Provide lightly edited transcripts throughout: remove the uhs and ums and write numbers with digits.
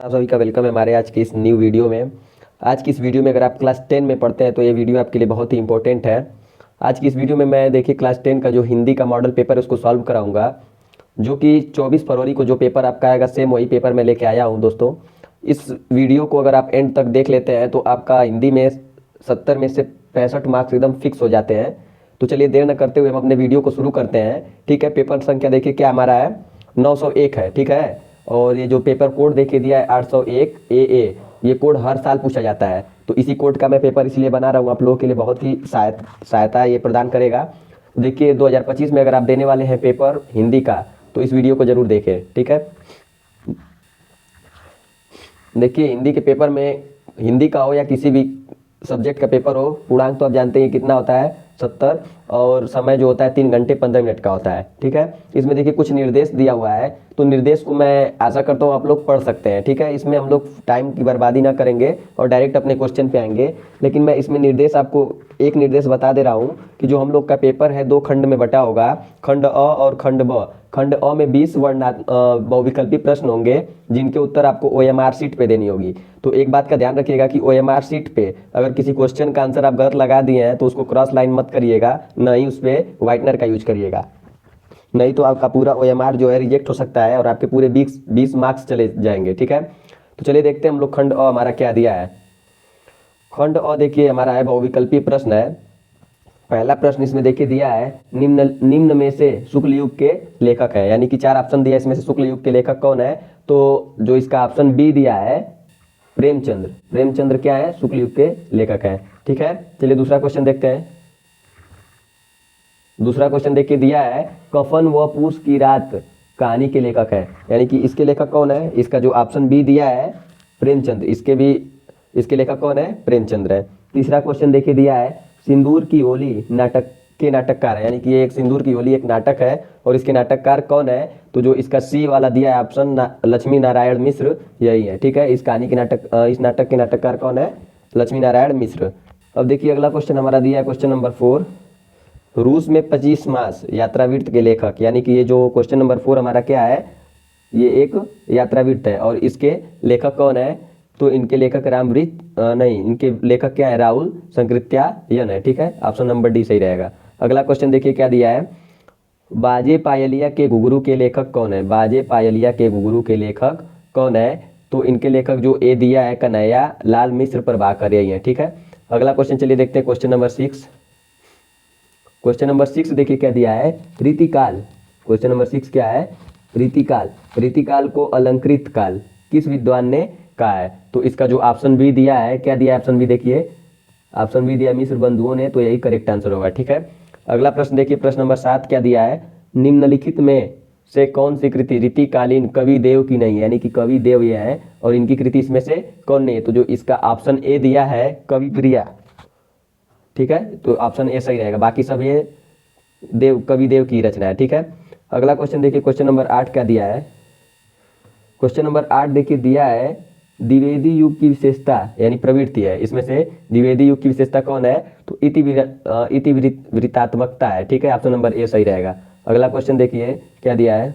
आप सभी का वेलकम है हमारे आज की इस न्यू वीडियो में। आज की इस वीडियो में अगर आप क्लास 10 में पढ़ते हैं तो ये वीडियो आपके लिए बहुत ही इंपॉर्टेंट है। आज की इस वीडियो में मैं देखिए क्लास 10 का जो हिंदी का मॉडल पेपर है उसको सॉल्व कराऊंगा, जो कि 24 फरवरी को जो पेपर आपका आएगा सेम वही पेपर मैं लेके आया हूँ दोस्तों। इस वीडियो को अगर आप एंड तक देख लेते हैं तो आपका हिंदी में 70 में से 65 मार्क्स एकदम फिक्स हो जाते हैं। तो चलिए देर न करते हुए हम अपने वीडियो को शुरू करते हैं। ठीक है, पेपर संख्या देखिए क्या हमारा है, 901 है। ठीक है, और ये जो पेपर कोड देखिए दिया है 801 ए, ये कोड हर साल पूछा जाता है। तो इसी कोड का मैं पेपर इसलिए बना रहा हूँ, आप लोगों के लिए बहुत ही सहायता ये प्रदान करेगा। देखिए 2025 में अगर आप देने वाले हैं पेपर हिंदी का तो इस वीडियो को जरूर देखें। ठीक है, देखिए हिंदी के पेपर में, हिंदी का हो या किसी भी सब्जेक्ट का पेपर हो, पूर्णांक तो आप जानते हैं कितना होता है 70, और समय जो होता है 3 घंटे 15 मिनट का होता है। ठीक है, इसमें देखिए कुछ निर्देश दिया हुआ है, तो निर्देश को मैं आशा करता हूँ आप लोग पढ़ सकते हैं। ठीक है, इसमें हम लोग टाइम की बर्बादी ना करेंगे और डायरेक्ट अपने क्वेश्चन पे आएंगे। लेकिन मैं इसमें निर्देश आपको एक निर्देश बता दे रहा हूँ कि जो हम लोग का पेपर है 2 खंड में बटा होगा, खंड अ और खंड ब। खंड अ में 20 बहुविकल्पी प्रश्न होंगे जिनके उत्तर आपको ओएमआर शीट पे देनी होगी। तो एक बात का ध्यान रखिएगा कि ओएमआर शीट पे अगर किसी क्वेश्चन का आंसर आप गलत लगा दिए हैं तो उसको क्रॉस लाइन मत करिएगा, न ही उस पर व्हाइटनर का यूज करिएगा, नहीं तो आपका पूरा ओएमआर जो है रिजेक्ट हो सकता है और आपके पूरे 20 मार्क्स चले जाएंगे। ठीक है, तो चलिए देखते हैं हम लोग खंड अ हमारा क्या दिया है। खंड अ देखिए हमारा है बहुविकल्पी प्रश्न है। पहला प्रश्न इसमें देखिए दिया है, निम्न निम्न में से शुक्ल युग के लेखक है, यानी कि 4 ऑप्शन दिया है, इसमें से शुक्ल युग के लेखक कौन है? तो जो इसका ऑप्शन बी दिया है प्रेमचंद्र। प्रेमचंद्र क्या है? शुक्ल युग के लेखक है। ठीक है, चलिए दूसरा क्वेश्चन देखते हैं। दूसरा क्वेश्चन देखिए दिया है, कफन व पूस की रात कहानी के लेखक है, यानी कि इसके लेखक कौन है? इसका जो ऑप्शन बी दिया है प्रेमचंद्र, इसके लेखक कौन है? प्रेमचंद्र है। तीसरा क्वेश्चन देखिए दिया है, सिंदूर की होली नाटक के नाटककार है, यानी कि ये एक सिंदूर की होली एक नाटक है और इसके नाटककार कौन है? तो जो इसका सी वाला दिया है ऑप्शन लक्ष्मी नारायण मिश्र, यही है। ठीक है, इस कहानी के इस नाटक के नाटककार कौन है? लक्ष्मी नारायण मिश्र। अब देखिए अगला क्वेश्चन हमारा दिया है क्वेश्चन नंबर 4, रूस में 25 मास यात्रावृत्त के लेखक, यानी कि ये जो क्वेश्चन नंबर 4 हमारा क्या है, ये एक यात्रावृत्त है और इसके लेखक कौन है? तो इनके लेखक इनके लेखक क्या है? राहुल संकृत्यायन है। ठीक है, ऑप्शन नंबर डी सही रहेगा। अगला क्वेश्चन देखिए क्या दिया है, बाजे पायलिया के घुघरू के लेखक कौन है? बाजे पायलिया के घुघरू के लेखक कौन है? तो इनके लेखक जो ए दिया है कन्हैया लाल मिश्र प्रभाकर, यही है। ठीक है, अगला क्वेश्चन चलिए देखते हैं क्वेश्चन नंबर 6। क्वेश्चन नंबर 6 देखिए क्या दिया है, रीतिकाल। क्वेश्चन नंबर 6 क्या है? रीतिकाल। रीतिकाल को अलंकृत काल किस विद्वान ने कहा है? तो इसका जो ऑप्शन बी दिया है, क्या दिया है ऑप्शन बी? देखिए ऑप्शन बी दिया मिश्र बंधुओं ने, तो यही करेक्ट आंसर होगा। ठीक है, अगला प्रश्न देखिए प्रश्न नंबर 7 क्या दिया है, निम्नलिखित में से कौन सी कृति रीतिकालीन कवि देव की नहीं है, यानी कि कवि देव ये है और इनकी कृति इसमें से कौन नहीं है? तो जो इसका ऑप्शन ए दिया है कवि प्रिया। ठीक है, तो ऑप्शन ए सही रहेगा, बाकी सब ये कवि देव की रचना है। ठीक है, अगला क्वेश्चन देखिए क्वेश्चन नंबर 8 क्या दिया है। क्वेश्चन नंबर 8 देखिए दिया है, द्विवेदी युग की विशेषता यानी प्रवृत्ति है, इसमें से द्विवेदी युग की विशेषता कौन है? तो इतिवृत्तात्मकता है। ठीक है, ऑप्शन नंबर ए सही रहेगा। अगला क्वेश्चन देखिए क्या दिया है,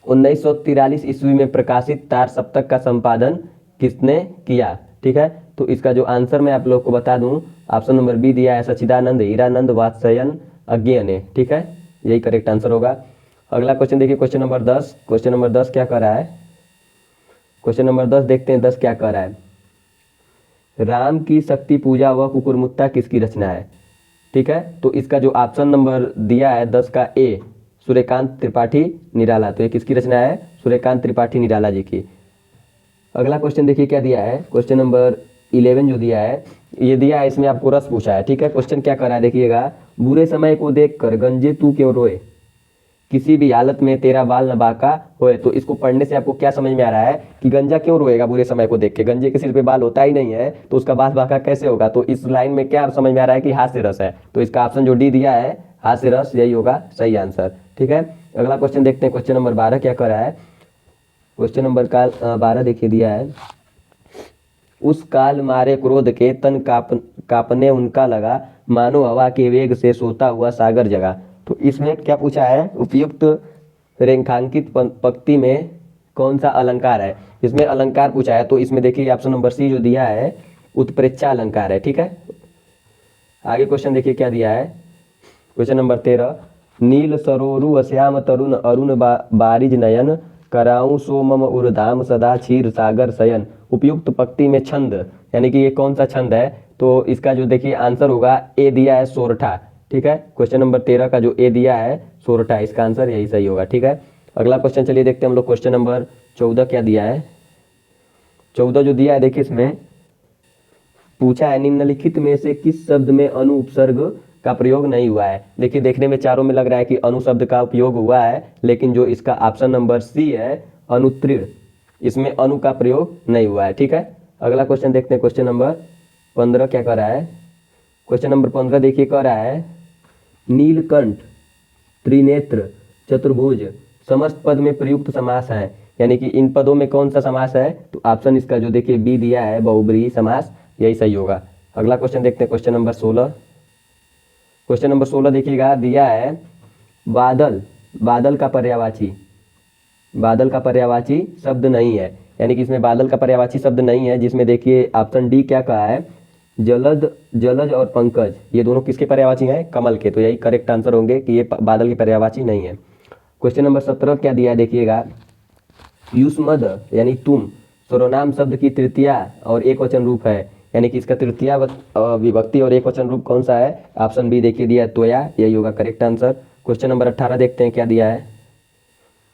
1943 ईस्वी में प्रकाशित तार सप्तक का संपादन किसने किया? ठीक है, तो इसका जो आंसर मैं आप लोग को बता दूं, ऑप्शन नंबर बी दिया है सच्चिदानंद हीरानंद वात्स्ययन अज्ञेय ने। ठीक है, यही करेक्ट आंसर होगा। अगला क्वेश्चन देखिए क्वेश्चन नंबर 10। क्वेश्चन नंबर 10 क्या कर रहा है? क्वेश्चन नंबर 10 देखते हैं 10 क्या कर रहा है, राम की शक्ति पूजा व कुकुरमुत्ता किसकी रचना है? ठीक है, तो इसका जो ऑप्शन नंबर दिया है 10 का ए सूर्यकांत त्रिपाठी निराला, तो ये किसकी रचना है? सूर्यकांत त्रिपाठी निराला जी की। अगला क्वेश्चन देखिए क्या दिया है, क्वेश्चन नंबर 11 जो दिया है, ये दिया है इसमें आपको रस पूछा है। ठीक है, क्वेश्चन क्या कर रहा है देखिएगा, बुरे समय को देखकर गंजे तू क्यों रोए, किसी भी हालत में तेरा बाल न बांका होए। तो इसको पढ़ने से आपको क्या समझ में आ रहा है कि गंजा क्यों रोएगा बुरे समय को देख के? गंजे के सिर पे बाल होता ही नहीं है तो उसका बाल बांका कैसे होगा? तो इस लाइन में क्या समझ में आ रहा है कि हास्य रस है, तो इसका ऑप्शन जो डी दिया है हास्य रस, यही होगा सही आंसर। ठीक है, अगला क्वेश्चन देखते हैं क्वेश्चन नंबर 12 क्या कर रहा है। क्वेश्चन नंबर 12 देखिए दिया है, उस काल मारे क्रोध के तन कापने उनका लगा, मानो हवा के वेग से सोता हुआ सागर जगा। तो इसमें क्या पूछा है, उपयुक्त रेखांकित पंक्ति में कौन सा अलंकार है? इसमें अलंकार पूछा है, तो इसमें देखिए ऑप्शन नंबर सी जो दिया है उत्प्रेक्षा अलंकार है। ठीक है, आगे क्वेश्चन देखिए क्या दिया है। क्वेश्चन नंबर 13, नील सरोरु श्याम तरुण अरुण बारिज नयन कराऊं सो मम उर्धाम सदा क्षीर सागर शयन। उपयुक्त पंक्ति में छंद, यानी कि ये कौन सा छंद है? तो इसका जो देखिए आंसर होगा ए दिया है सोरठा। ठीक है, क्वेश्चन नंबर 13 का जो ए दिया है सोरठा, इसका आंसर यही सही होगा। ठीक है, अगला क्वेश्चन चलिए देखते हैं हम लोग। क्वेश्चन नंबर 14 क्या दिया है? 14 जो दिया है देखिए, इसमें पूछा है निम्नलिखित में से किस शब्द में अनु उपसर्ग का प्रयोग नहीं हुआ है। देखिए देखने में चारों में लग रहा है कि अनु शब्द का उपयोग हुआ है, लेकिन जो इसका ऑप्शन नंबर सी है अनुत्तीर्ण, इसमें अनु का प्रयोग नहीं हुआ है। ठीक है, अगला क्वेश्चन देखते हैं। क्वेश्चन नंबर 15 क्या कर रहा है? क्वेश्चन नंबर 15 देखिए कह रहा है नीलकंठ त्रिनेत्र चतुर्भुज समस्त पद में प्रयुक्त समास है, यानी कि इन पदों में कौन सा समास है? तो ऑप्शन इसका जो देखिए बी दिया है बहुब्रीहि समास, यही सही होगा। अगला क्वेश्चन देखते हैं। क्वेश्चन नंबर 16, क्वेश्चन नंबर 16 देखिएगा, दिया है बादल, बादल का पर्यायवाची, बादल का पर्यायवाची शब्द नहीं है, यानी कि इसमें बादल का पर्यायवाची शब्द नहीं है, जिसमें देखिए ऑप्शन डी क्या कहा है जलद, जलज और पंकज, ये दोनों किसके पर्यायवाची हैं? कमल के। तो यही करेक्ट आंसर होंगे कि ये बादल के पर्यायवाची नहीं है। क्वेश्चन नंबर 17 क्या दिया है देखिएगा, युष्मद यानी तुम सर्वनाम शब्द की तृतीया और एक वचन रूप है, यानी कि इसका तृतीया विभक्ति और एक वचन रूप कौन सा है? ऑप्शन बी देखिए दिया है तोया, यही होगा करेक्ट आंसर। क्वेश्चन नंबर 18 देखते हैं क्या दिया है।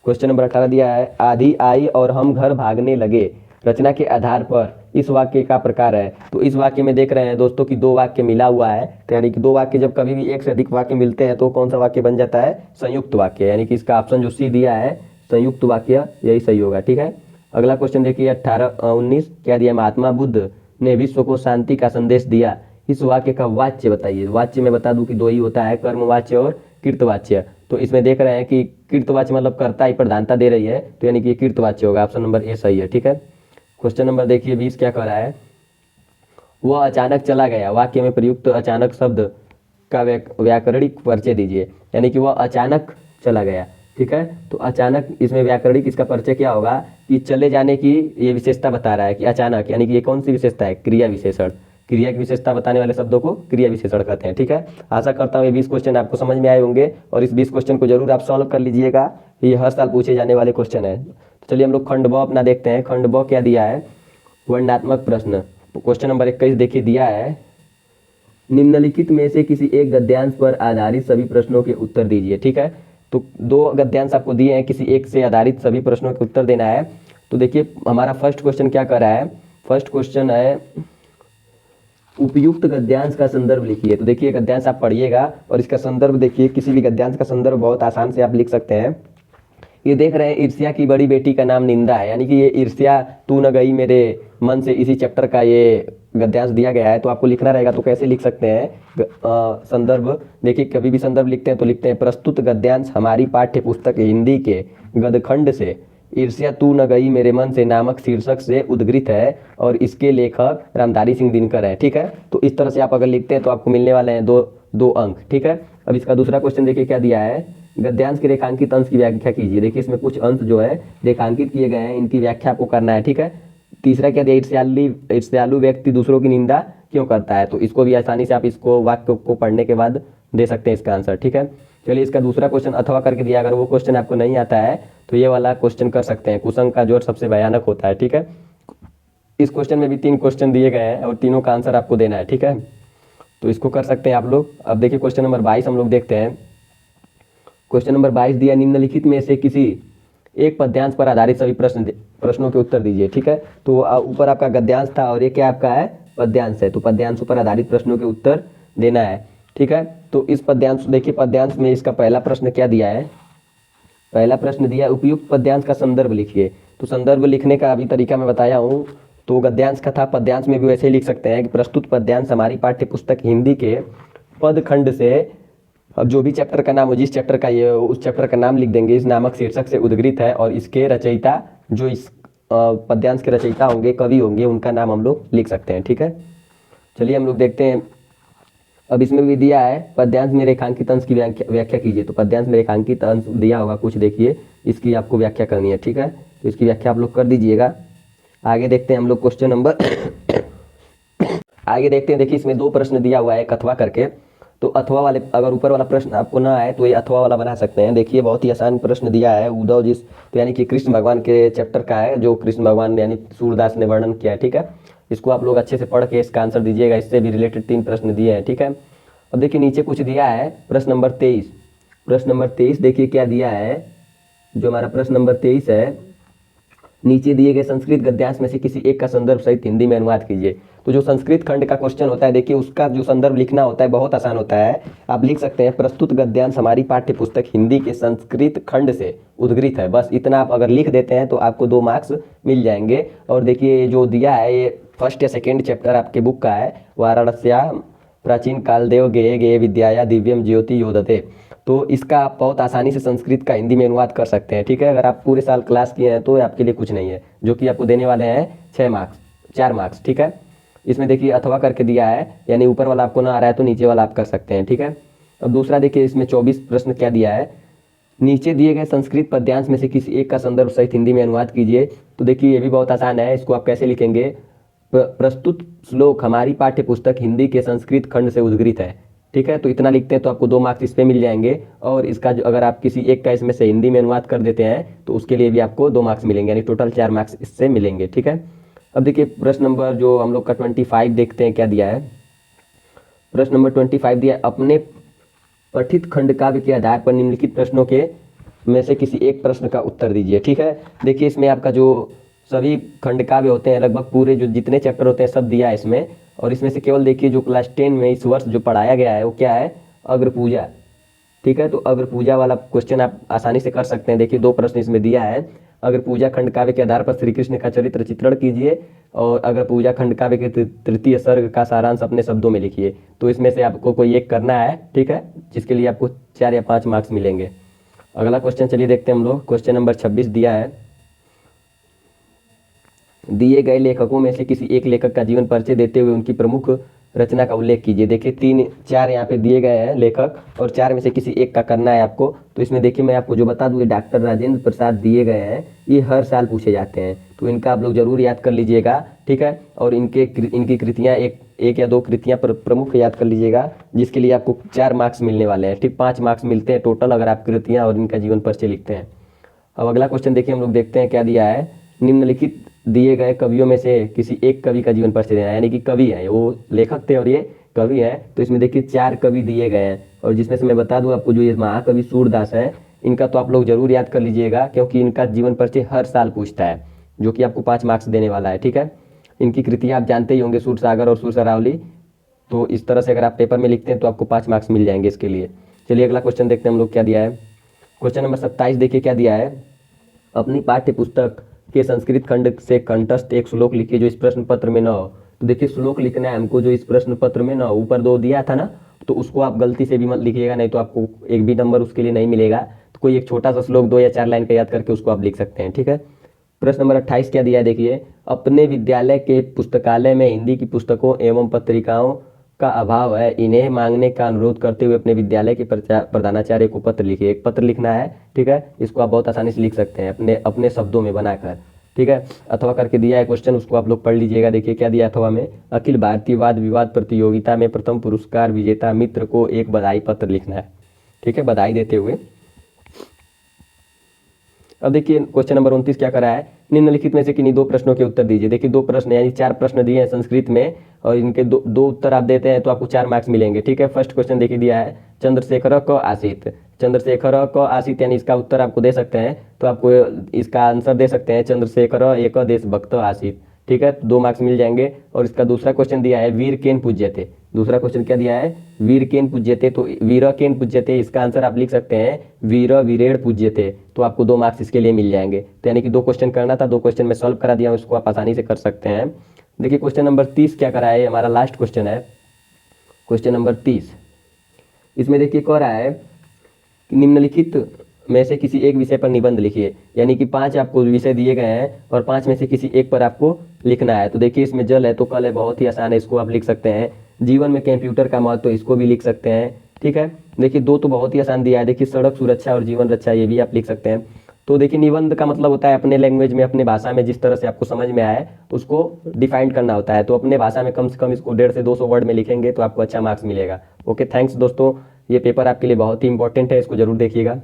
क्वेश्चन नंबर 18 दिया है आधी आई और हम घर भागने लगे रचना के आधार पर इस वाक्य का प्रकार है। तो इस वाक्य में देख रहे हैं दोस्तों कि दो वाक्य मिला हुआ है, तो यानी कि दो वाक्य जब कभी भी एक से अधिक वाक्य मिलते हैं तो कौन सा वाक्य बन जाता है? संयुक्त वाक्य, यानी कि इसका ऑप्शन जो सी दिया है संयुक्त वाक्य, यही सही होगा। ठीक है, अगला क्वेश्चन देखिए 19 क्या दिया, महात्मा बुद्ध ने विश्व को शांति का संदेश दिया, इस वाक्य का वाच्य बताइए। वाच्य में बता दूं कि दो ही होता है, कर्मवाच्य और कृतवाच्य। तो इसमें देख रहे हैं कि कृतवाच्य मतलब कर्ता ही प्रधानता दे रही है, तो यानी कि कृतवाच्य होगा, ऑप्शन नंबर ए सही है। ठीक है, क्वेश्चन नंबर देखिए 20 क्या कह रहा है, वह अचानक चला गया, वाक्य में प्रयुक्त अचानक शब्द का व्याकरणिक परिचय दीजिए, यानी कि वह अचानक चला गया। ठीक है, तो अचानक इसमें व्याकरणिक इसका परिचय क्या होगा कि चले जाने की ये विशेषता बता रहा है कि अचानक, यानी कि ये कौन सी विशेषता है? क्रिया विशेषण। क्रिया की विशेषता बताने वाले शब्दों को क्रिया विशेषण कहते हैं। ठीक है, आशा करता हूँ ये 20 क्वेश्चन आपको समझ में आए होंगे और इस 20 क्वेश्चन को जरूर आप सॉल्व कर लीजिएगा, ये हर साल पूछे जाने वाले क्वेश्चन है। तो चलिए हम लोग खंड ब अपना देखते हैं। खंड ब क्या दिया है, वर्णनात्मक प्रश्न। क्वेश्चन नंबर 21 देखिए दिया है निम्नलिखित में से किसी एक गद्यांश पर आधारित सभी प्रश्नों के उत्तर दीजिए। ठीक है, तो दो गद्यांश आपको दिए हैं, किसी एक से आधारित सभी प्रश्नों के उत्तर देना है। तो देखिए हमारा फर्स्ट क्वेश्चन क्या कर रहा है, फर्स्ट क्वेश्चन है उपयुक्त गद्यांश का संदर्भ लिखिए। तो देखिए गद्यांश आप पढ़िएगा और इसका संदर्भ देखिए, किसी भी गद्यांश का संदर्भ बहुत आसान से आप लिख सकते हैं। ये देख रहे हैं ईर्ष्या की बड़ी बेटी का नाम निंदा है, यानी कि ये ईर्ष्या तू न गई मेरे मन से, इसी चैप्टर का ये गद्यांश दिया गया है। तो आपको लिखना रहेगा, तो कैसे लिख सकते हैं संदर्भ? देखिए कभी भी संदर्भ लिखते हैं तो लिखते हैं प्रस्तुत गद्यांश हमारी पाठ्य पुस्तक हिंदी के गदखंड से ईर्ष्या तू न गई मेरे मन से नामक शीर्षक से उद्गृत है और इसके लेखक रामधारी सिंह दिनकर है। ठीक है, तो इस तरह से आप अगर लिखते हैं तो आपको मिलने वाले हैं दो अंक। ठीक है, अब इसका दूसरा क्वेश्चन देखिए क्या दिया है, गद्यांश के रेखांकित अंश की व्याख्या कीजिए। देखिए इसमें कुछ अंश जो है रेखांकित किए गए हैं, इनकी व्याख्या आपको करना है। ठीक है, तीसरा क्या दिया, ईर्ष्यालु व्यक्ति दूसरों की निंदा क्यों करता है? तो इसको भी आसानी से आप इसको वाक्य को पढ़ने के बाद दे सकते हैं इसका आंसर। ठीक है, चलिए इसका दूसरा क्वेश्चन अथवा करके दिया, अगर वो क्वेश्चन आपको नहीं आता है तो ये वाला क्वेश्चन कर सकते हैं, कुसंग का जोड़ सबसे भयानक होता है। ठीक है, इस क्वेश्चन में भी 3 क्वेश्चन दिए गए हैं और तीनों का आंसर आपको देना है। ठीक है, तो इसको कर सकते हैं आप लोग। अब देखिए क्वेश्चन नंबर 22 हम लोग देखते हैं। क्वेश्चन नंबर 22 दिया निम्नलिखित में से किसी एक पद्यांश पर आधारित सभी प्रश्नों के उत्तर दीजिए। ठीक है, तो ऊपर आपका गद्यांश था और ये क्या आपका है, पद्यांश है, तो पद्यांश पर आधारित प्रश्नों के उत्तर देना है। ठीक है, तो इस पद्यांश देखिए पद्यांश में इसका पहला प्रश्न क्या दिया है, पहला प्रश्न दिया उपयुक्त पद्यांश का संदर्भ लिखिए। तो संदर्भ लिखने का अभी तरीका मैं बताया हूँ, तो गद्यांश का था, पद्यांश में भी वैसे ही लिख सकते हैं कि प्रस्तुत पद्यांश हमारी पाठ्य पुस्तक हिंदी के पद खंड से, अब जो भी चैप्टर का नाम हो, जिस चैप्टर का ये उस चैप्टर का नाम लिख देंगे, इस नामक शीर्षक से उद्गृत है और इसके रचयिता, जो इस पद्यांश के रचयिता होंगे, कवि होंगे, उनका नाम हम लोग लिख सकते हैं। ठीक है, चलिए हम लोग देखते हैं। अब इसमें भी दिया है पद्यांश में रेखांकित अंश की व्याख्या कीजिए। तो पद्यांश में रेखांकित अंश दिया होगा कुछ, देखिए इसकी आपको व्याख्या करनी है। ठीक है, तो इसकी व्याख्या आप लोग कर दीजिएगा। आगे देखते हैं हम लोग क्वेश्चन नंबर आगे देखते हैं। देखिए इसमें 2 प्रश्न दिया हुआ है एक अथवा करके। तो अथवा वाले, अगर ऊपर वाला प्रश्न आपको ना आए तो ये अथवा वाला बना सकते हैं। देखिए बहुत ही आसान प्रश्न दिया है। उद्धव जी, तो यानी कि कृष्ण भगवान के चैप्टर का है, जो कृष्ण भगवान यानी सूरदास ने वर्णन किया है। ठीक है, इसको आप लोग अच्छे से पढ़ के इसका आंसर दीजिएगा। इससे भी रिलेटेड 3 प्रश्न दिए हैं। ठीक है, अब देखिए नीचे कुछ दिया है। प्रश्न नंबर 23, प्रश्न नंबर 23 देखिए क्या दिया है। जो हमारा प्रश्न नंबर 23 है, नीचे दिए गए संस्कृत गद्यांश में से किसी एक का संदर्भ सहित हिंदी में अनुवाद कीजिए। तो जो संस्कृत खंड का क्वेश्चन होता है, देखिए उसका जो संदर्भ लिखना होता है बहुत आसान होता है। आप लिख सकते हैं प्रस्तुत गद्यांश हमारी पाठ्य पुस्तक हिंदी के संस्कृत खंड से उद्गृत है। बस इतना आप अगर लिख देते हैं तो आपको 2 मार्क्स मिल जाएंगे। और देखिए जो दिया है ये फर्स्ट या सेकेंड चैप्टर आपके बुक का है, वाराणस्या प्राचीन काल देव गेय गेय विद्याया दिव्यम ज्योति योदते। तो इसका आप बहुत आसानी से संस्कृत का हिंदी में अनुवाद कर सकते हैं। ठीक है, अगर आप पूरे साल क्लास किए हैं तो आपके लिए कुछ नहीं है, जो कि आपको देने वाले हैं 6 मार्क्स, 4 मार्क्स। ठीक है, इसमें देखिए अथवा करके दिया है, यानी ऊपर वाला आपको ना आ रहा है तो नीचे वाला आप कर सकते हैं। ठीक है, अब दूसरा देखिए इसमें 24 प्रश्न क्या दिया है। नीचे दिए गए संस्कृत पद्यांश में से किसी एक का संदर्भ सहित हिंदी में अनुवाद कीजिए। तो देखिए ये भी बहुत आसान है। इसको आप कैसे लिखेंगे, प्रस्तुत श्लोक हमारी पाठ्य पुस्तक हिंदी के संस्कृत खंड से उद्गृत है। ठीक है, तो इतना लिखते हैं तो आपको 2 मार्क्स इस पे मिल जाएंगे। और इसका जो अगर आप किसी एक का इसमें से हिंदी में अनुवाद कर देते हैं तो उसके लिए भी आपको 2 मार्क्स मिलेंगे, यानी टोटल 4 मार्क्स इससे मिलेंगे। ठीक है, अब देखिए प्रश्न नंबर जो हम लोग का 25 देखते हैं क्या दिया है। प्रश्न नंबर 25 दिया है, अपने पठित खंड काव्य के आधार पर निम्नलिखित प्रश्नों के में से किसी एक प्रश्न का उत्तर दीजिए। ठीक है, देखिए इसमें आपका जो सभी खंड काव्य होते हैं, लगभग पूरे जो जितने चैप्टर होते हैं सब दिया है इसमें। और इसमें से केवल देखिए जो क्लास 10 में इस वर्ष जो पढ़ाया गया है वो क्या है, अग्र पूजा। ठीक है, तो अग्र पूजा वाला क्वेश्चन आप आसानी से कर सकते हैं। देखिए 2 प्रश्न इसमें दिया है। अग्र पूजा खंड काव्य के आधार पर श्री कृष्ण का चरित्र चित्रण कीजिए, और अग्र पूजा खंड काव्य के तृतीय सर्ग का सारांश अपने शब्दों में लिखिए। तो इसमें से आपको कोई एक करना है। ठीक है, जिसके लिए आपको 4 या 5 मार्क्स मिलेंगे। अगला क्वेश्चन चलिए देखते हैं हम लोग। क्वेश्चन नंबर 26 दिया है, दिए गए लेखकों में से किसी एक लेखक का जीवन परिचय देते हुए उनकी प्रमुख रचना का उल्लेख कीजिए। देखिए 4 यहाँ पे दिए गए हैं लेखक, और 4 में से किसी एक का करना है आपको। तो इसमें देखिए मैं आपको जो बता दूँ, डॉक्टर राजेंद्र प्रसाद दिए गए हैं, ये हर साल पूछे जाते हैं, तो इनका आप लोग जरूर याद कर लीजिएगा। ठीक है, और इनकी कृतियाँ एक या 2 कृतियाँ प्रमुख याद कर लीजिएगा, जिसके लिए आपको 4 मार्क्स मिलने वाले हैं। ठीक, 5 मार्क्स मिलते हैं टोटल अगर आप कृतियाँ और इनका जीवन परिचय लिखते हैं। अब अगला क्वेश्चन देखिए हम लोग देखते हैं क्या दिया है। निम्नलिखित दिए गए कवियों में से किसी एक कवि का जीवन परिचय देना है, यानी कि कवि है, वो लेखक थे और ये कवि है। तो इसमें देखिए 4 कवि दिए गए हैं, और जिसमें से मैं बता दूं आपको, जो ये महाकवि सूरदास है, इनका तो आप लोग जरूर याद कर लीजिएगा, क्योंकि इनका जीवन परिचय हर साल पूछता है, जो कि आपको 5 मार्क्स देने वाला है। ठीक है, इनकी कृतियाँ आप जानते ही होंगे, सूरसागर और सूरसरावली। तो इस तरह से अगर आप पेपर में लिखते हैं तो आपको 5 मार्क्स मिल जाएंगे इसके लिए। चलिए अगला क्वेश्चन देखते हैं हम लोग क्या दिया है। क्वेश्चन नंबर 27 देखिए क्या दिया है। अपनी पाठ्य पुस्तक के संस्कृत खंड से कंठस्थ एक श्लोक लिखिए जो इस प्रश्न पत्र में न हो। तो देखिए श्लोक लिखना है हमको जो इस प्रश्न पत्र में न हो। ऊपर 2 दिया था ना, तो उसको आप गलती से भी मत लिखिएगा, नहीं तो आपको एक भी नंबर उसके लिए नहीं मिलेगा। तो कोई एक छोटा सा श्लोक 2 या 4 लाइन का याद करके उसको आप लिख सकते हैं। ठीक है, प्रश्न नंबर 28 क्या दिया है देखिए। अपने विद्यालय के पुस्तकालय में हिंदी की पुस्तकों एवं पत्रिकाओं का अभाव है, इन्हें मांगने का अनुरोध करते हुए अपने विद्यालय के प्रधानाचार्य को पत्र लिखिए। एक पत्र लिखना है। ठीक है, इसको आप बहुत आसानी से लिख सकते हैं अपने अपने शब्दों में बनाकर। ठीक है, अथवा करके दिया है क्वेश्चन, उसको आप लोग पढ़ लीजिएगा। देखिए क्या दिया अथवा में, अखिल भारतीय वाद विवाद प्रतियोगिता में प्रथम पुरस्कार विजेता मित्र को एक बधाई पत्र लिखना है। ठीक है, बधाई देते हुए। अब देखिए क्वेश्चन नंबर 29 क्या करा है, निम्नलिखित में से किन्हीं 2 प्रश्नों के उत्तर दीजिए। देखिए 2 प्रश्न यानी 4 प्रश्न दिए हैं संस्कृत में, और इनके 2 उत्तर आप देते हैं तो आपको 4 मार्क्स मिलेंगे। ठीक है, फर्स्ट क्वेश्चन देखिए दिया है, चंद्रशेखर क आसित। चंद्रशेखर क आसित यानी इसका उत्तर आपको दे सकते हैं, तो आपको इसका आंसर दे सकते हैं चंद्रशेखर एक देशभक्त आसित। ठीक है, 2 मार्क्स मिल जाएंगे। और इसका दूसरा क्वेश्चन दिया है, वीर केन पूज्यते। दूसरा क्वेश्चन क्या दिया है, वीर केन पूज्यते। तो वीर केन पूज्यते, इसका आंसर आप लिख सकते हैं वीर वीरेण पूज्यते। तो आपको 2 मार्क्स इसके लिए मिल जाएंगे। तो यानी कि 2 क्वेश्चन करना था, 2 क्वेश्चन मैं सॉल्व करा दिया हूँ, इसको आप आसानी से कर सकते हैं। देखिए क्वेश्चन नंबर 30 क्या करा है, हमारा लास्ट क्वेश्चन है। क्वेश्चन नंबर 30, इसमें देखिए कह रहा है कि निम्नलिखित में से किसी एक विषय पर निबंध लिखिए। यानी कि 5 आपको विषय दिए गए हैं और 5 में से किसी एक पर आपको लिखना है। तो देखिए इसमें जल है तो कल है, बहुत ही आसान है, इसको आप लिख सकते हैं। जीवन में कंप्यूटर का महत्व, तो इसको भी लिख सकते हैं। ठीक है, देखिए 2 तो बहुत ही आसान दिया है। देखिए सड़क सुरक्षा और जीवन रक्षा, ये भी आप लिख सकते हैं। तो देखिए निबंध का मतलब होता है अपने लैंग्वेज में, अपने भाषा में जिस तरह से आपको समझ में आए उसको डिफाइन करना होता है। तो अपने भाषा में कम से कम इसको 150 से 200 वर्ड में लिखेंगे तो आपको अच्छा मार्क्स मिलेगा। ओके थैंक्स दोस्तों, ये पेपर आपके लिए बहुत ही इंपॉर्टेंट है, इसको जरूर देखिएगा।